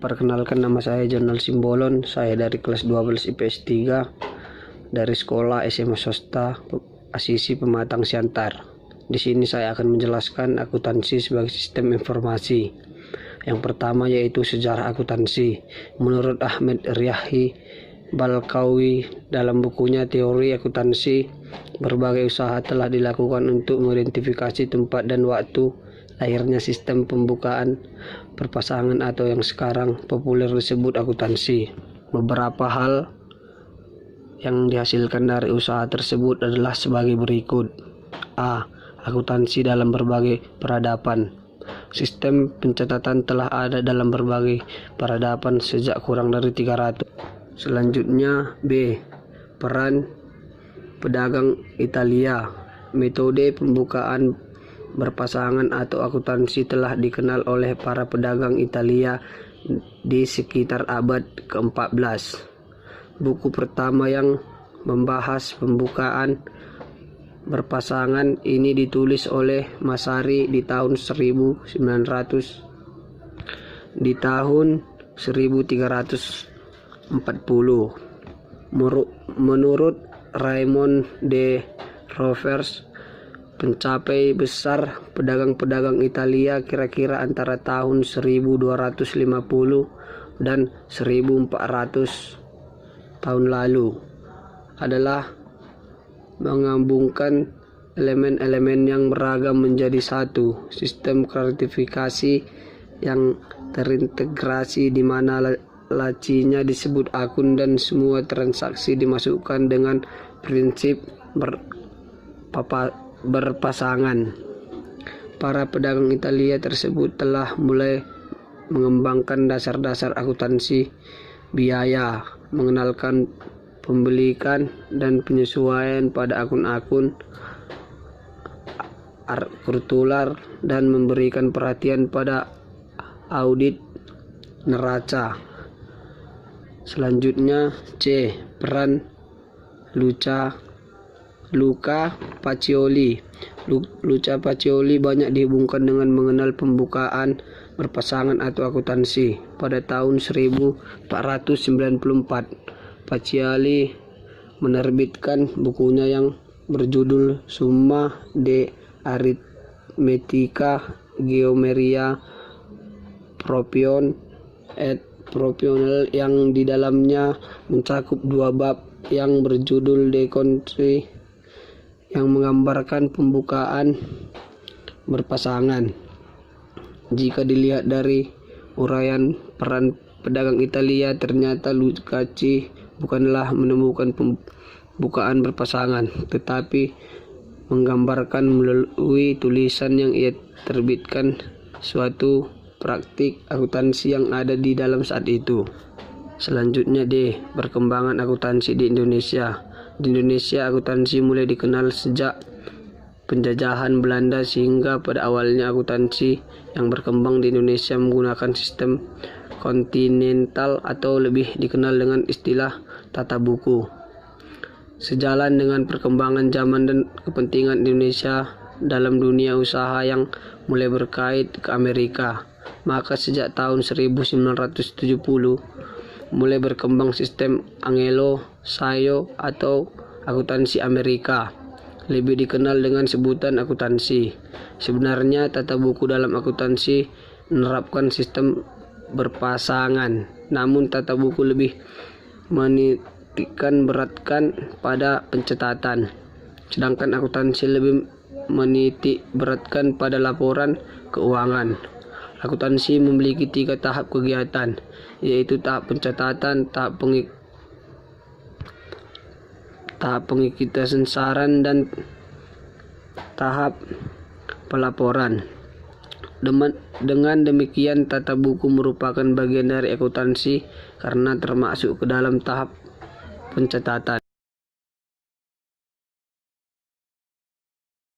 Perkenalkan, nama saya Jonal Simbolon. Saya dari kelas 12 IPS 3 dari sekolah SMA Swasta Asisi Pematang Siantar. Di sini saya akan menjelaskan akuntansi sebagai sistem informasi. Yang pertama yaitu sejarah akuntansi. Menurut Ahmed Riyaahi Balkawi dalam bukunya Teori Akuntansi, berbagai usaha telah dilakukan untuk mengidentifikasi tempat dan waktu lahirnya sistem pembukaan perpasangan atau yang sekarang populer disebut akuntansi. Beberapa hal yang dihasilkan dari usaha tersebut adalah sebagai berikut. A. Akuntansi dalam berbagai peradaban. Sistem pencatatan telah ada dalam berbagai peradaban sejak kurang dari 300. Selanjutnya B. Peran pedagang Italia. Metode pembukaan berpasangan atau akuntansi telah dikenal oleh para pedagang Italia di sekitar abad ke-14. Buku pertama yang membahas pembukaan berpasangan ini ditulis oleh Masari di tahun 1340. Menurut Raymond de Rovers, pencapai besar pedagang-pedagang Italia kira-kira antara tahun 1250 dan 1400 tahun lalu adalah menggabungkan elemen-elemen yang beragam menjadi satu sistem gratifikasi yang terintegrasi di mana lacinya disebut akun dan semua transaksi dimasukkan dengan prinsip berpasangan. Para pedagang Italia tersebut telah mulai mengembangkan dasar-dasar akuntansi biaya, mengenalkan pembelikan dan penyesuaian pada akun-akun arkutular dan memberikan perhatian pada audit neraca. Selanjutnya C. Peran Luca Pacioli. Luca Pacioli banyak dihubungkan dengan mengenal pembukaan berpasangan atau akuntansi. Pada tahun 1494, Pacioli menerbitkan bukunya yang berjudul Summa de Arithmetica Geometria Propion et Proportional, yang di dalamnya mencakup dua bab yang berjudul De Contri yang menggambarkan pembukaan berpasangan. Jika dilihat dari uraian peran pedagang Italia, ternyata Lucacci bukanlah menemukan pembukaan berpasangan, tetapi menggambarkan melalui tulisan yang ia terbitkan suatu praktik akuntansi yang ada di dalam saat itu. Selanjutnya D. Perkembangan akuntansi di Indonesia. Di Indonesia, akuntansi mulai dikenal sejak penjajahan Belanda, sehingga pada awalnya akuntansi yang berkembang di Indonesia menggunakan sistem kontinental atau lebih dikenal dengan istilah tata buku. Sejalan dengan perkembangan zaman dan kepentingan Indonesia dalam dunia usaha yang mulai berkait ke Amerika, maka sejak tahun 1970 mulai berkembang sistem Anglo-Sayo atau akuntansi Amerika, lebih dikenal dengan sebutan akuntansi. Sebenarnya tata buku dalam akuntansi menerapkan sistem berpasangan, namun tata buku lebih menitikkan beratkan pada pencatatan, sedangkan akuntansi lebih menitik beratkan pada laporan keuangan. Akuntansi memiliki 3 tahap kegiatan, yaitu tahap pencatatan, tahap pengiktisan saran, dan tahap pelaporan. Dengan demikian, tata buku merupakan bagian dari akuntansi karena termasuk ke dalam tahap pencatatan.